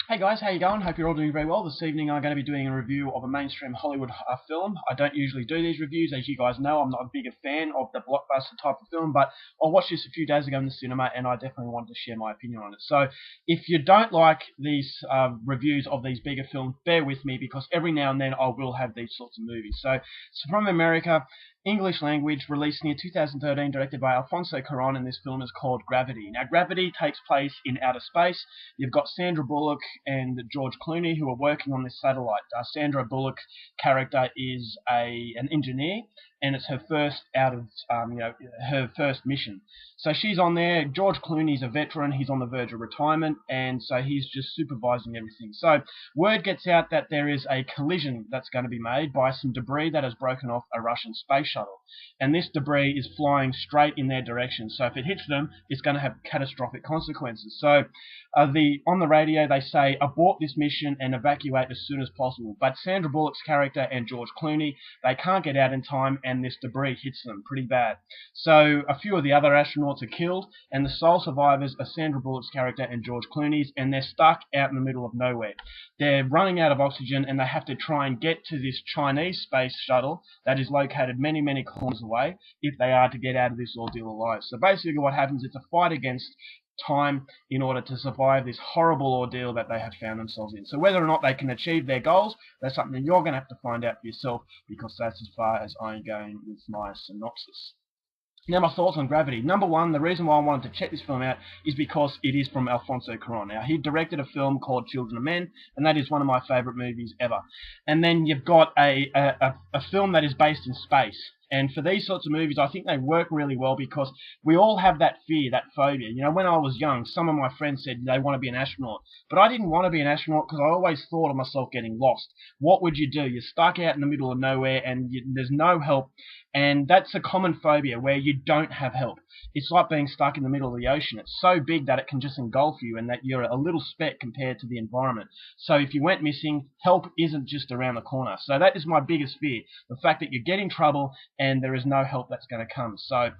Hey guys, how you going? Hope you're all doing very well. This evening I'm going to be doing a review of a mainstream Hollywood film. I don't usually do these reviews, as you guys know. I'm not a bigger fan of the blockbuster type of film, but I watched this a few days ago in the cinema and I definitely wanted to share my opinion on it. So if you don't like these reviews of these bigger films, bear with me because every now and then I will have these sorts of movies. So it's from America, English language, released in 2013, directed by Alfonso Cuarón, and this film is called Gravity. Now, Gravity takes place in outer space. You've got Sandra Bullock and George Clooney who are working on this satellite. Sandra Bullock's character is an engineer, and it's her first her first mission. So she's on there. George Clooney's a veteran. He's on the verge of retirement, and so he's just supervising everything. So word gets out that there is a collision that's going to be made by some debris that has broken off a Russian space shuttle, and this debris is flying straight in their direction. So if it hits them, it's going to have catastrophic consequences. So on the radio they say abort this mission and evacuate as soon as possible. But Sandra Bullock's character and George Clooney, they can't get out in time, and this debris hits them pretty bad. So a few of the other astronauts are killed, and the sole survivors are Sandra Bullock's character and George Clooney's, and they're stuck out in the middle of nowhere. They're running out of oxygen, and they have to try and get to this Chinese space shuttle that is located many, many kilometers away if they are to get out of this ordeal alive. So basically what happens, it's a fight against time in order to survive this horrible ordeal that they have found themselves in. So whether or not they can achieve their goals, that's something you're going to have to find out for yourself, because that's as far as I'm going with my synopsis. Now, my thoughts on Gravity. Number one, the reason why I wanted to check this film out is because it is from Alfonso Cuarón. Now, he directed a film called Children of Men, and that is one of my favourite movies ever. And then you've got a film that is based in space. And for these sorts of movies, I think they work really well because we all have that fear, that phobia. You know, when I was young, some of my friends said they want to be an astronaut. But I didn't want to be an astronaut because I always thought of myself getting lost. What would you do? You're stuck out in the middle of nowhere and there's no help. And that's a common phobia where you don't have help. It's like being stuck in the middle of the ocean. It's so big that it can just engulf you and that you're a little speck compared to the environment. So if you went missing, help isn't just around the corner. So that is my biggest fear, the fact that you get in trouble and there is no help that's going to come. So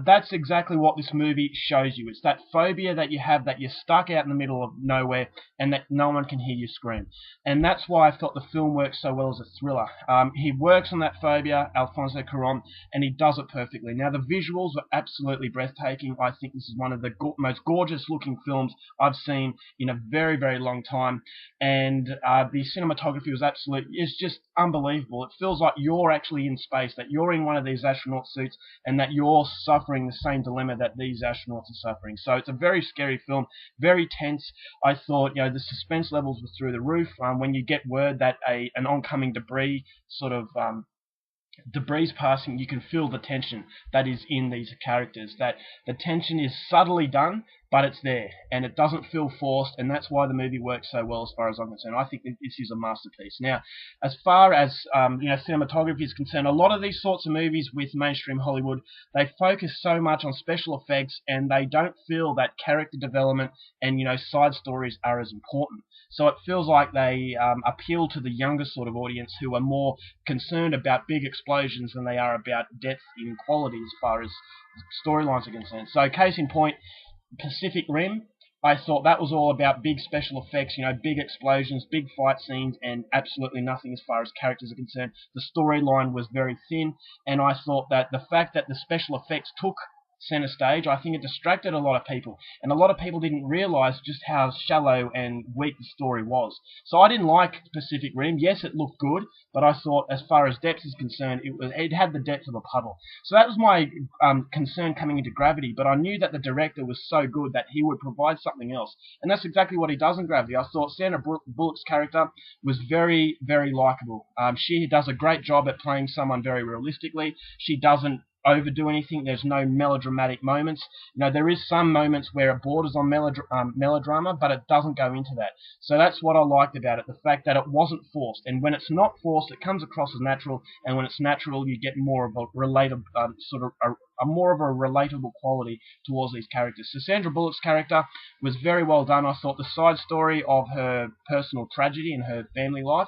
that's exactly what this movie shows you. It's that phobia that you have, that you're stuck out in the middle of nowhere and that no one can hear you scream. And that's why I thought the film works so well as a thriller. He works on that phobia, Alfonso Cuarón, and he does it perfectly. Now, the visuals are absolutely breathtaking. I think this is one of the most gorgeous looking films I've seen in a very, very long time. And the cinematography was it's just unbelievable. It feels like you're actually in space, that you're in one of these astronaut suits, and that you're suffering the same dilemma that these astronauts are suffering. So it's a very scary film, very tense. I thought, the suspense levels were through the roof. When you get word that an oncoming debris debris passing, you can feel the tension that is in these characters. That the tension is subtly done, but it's there, and it doesn't feel forced, and that's why the movie works so well as far as I'm concerned. I think this is a masterpiece. Now, as far as cinematography is concerned, a lot of these sorts of movies with mainstream Hollywood, they focus so much on special effects, and they don't feel that character development and side stories are as important. So it feels like they appeal to the younger sort of audience who are more concerned about big explosions than they are about depth in quality as far as storylines are concerned. So case in point, Pacific Rim, I thought that was all about big special effects, big explosions, big fight scenes, and absolutely nothing as far as characters are concerned. The storyline was very thin, and I thought that the fact that the special effects took center stage, I think it distracted a lot of people, and a lot of people didn't realize just how shallow and weak the story was. So I didn't like Pacific Rim. Yes, it looked good, but I thought as far as depth is concerned, it had the depth of a puddle. So that was my concern coming into Gravity, but I knew that the director was so good that he would provide something else, and that's exactly what he does in Gravity. I thought Sandra Bullock's character was very, very likable. She does a great job at playing someone very realistically. She doesn't overdo anything. There's no melodramatic moments. There is some moments where it borders on melodrama, but it doesn't go into that. So that's what I liked about it, the fact that it wasn't forced. And when it's not forced, it comes across as natural. And when it's natural, you get more of a relatable more of a relatable quality towards these characters. So Sandra Bullock's character was very well done. I thought the side story of her personal tragedy and her family life,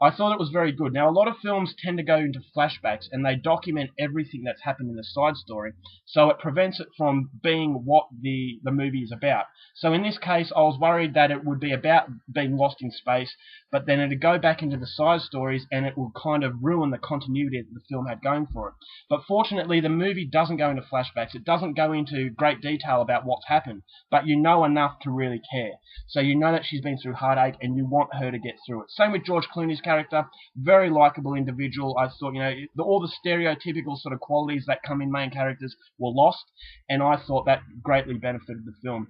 I thought it was very good. Now, a lot of films tend to go into flashbacks and they document everything that's happened in the side story, so it prevents it from being what the movie is about. So in this case, I was worried that it would be about being lost in space, but then it'd go back into the side stories and it would kind of ruin the continuity that the film had going for it. But fortunately, the movie doesn't go into flashbacks. It doesn't go into great detail about what's happened, but you know enough to really care. So you know that she's been through heartache and you want her to get through it. Same with George Clooney's character, very likable individual. I thought, all the stereotypical sort of qualities that come in main characters were lost, and I thought that greatly benefited the film.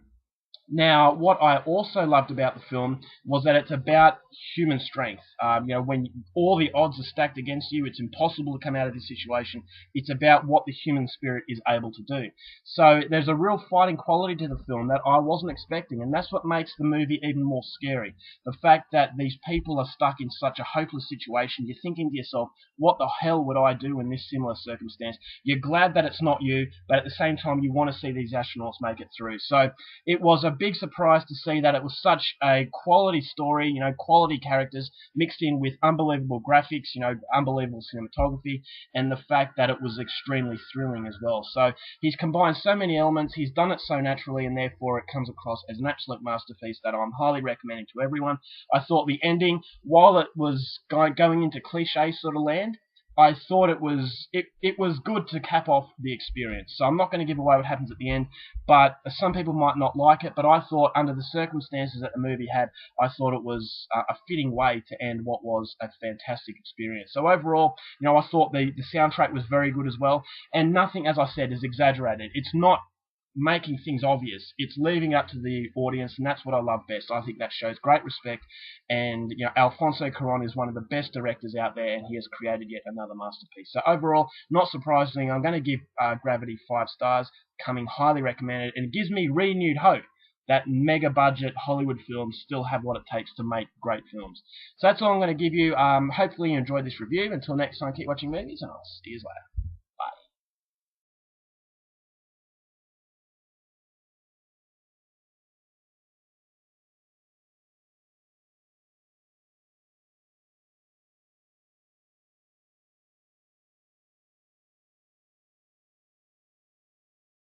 Now, what I also loved about the film was that it's about human strength. When all the odds are stacked against you, it's impossible to come out of this situation. It's about what the human spirit is able to do. So there's a real fighting quality to the film that I wasn't expecting, and that's what makes the movie even more scary. The fact that these people are stuck in such a hopeless situation, you're thinking to yourself, what the hell would I do in this similar circumstance? You're glad that it's not you, but at the same time, you want to see these astronauts make it through. So it was a big surprise to see that it was such a quality story, quality characters mixed in with unbelievable graphics, unbelievable cinematography, and the fact that it was extremely thrilling as well. So he's combined so many elements, he's done it so naturally, and therefore it comes across as an absolute masterpiece that I'm highly recommending to everyone. I thought the ending, while it was going into cliche sort of land, I thought it was good to cap off the experience. So I'm not going to give away what happens at the end, but some people might not like it. But I thought, under the circumstances that the movie had, I thought it was a fitting way to end what was a fantastic experience. So overall, I thought the soundtrack was very good as well, and nothing, as I said, is exaggerated. It's not making things obvious. It's leaving up to the audience, and that's what I love best. I think that shows great respect, and Alfonso Cuarón is one of the best directors out there, and he has created yet another masterpiece. So overall, not surprisingly, I'm going to give Gravity 5 stars, coming highly recommended, and it gives me renewed hope that mega budget Hollywood films still have what it takes to make great films. So that's all I'm going to give you. Hopefully you enjoyed this review. Until next time, keep watching movies, and I'll see you later.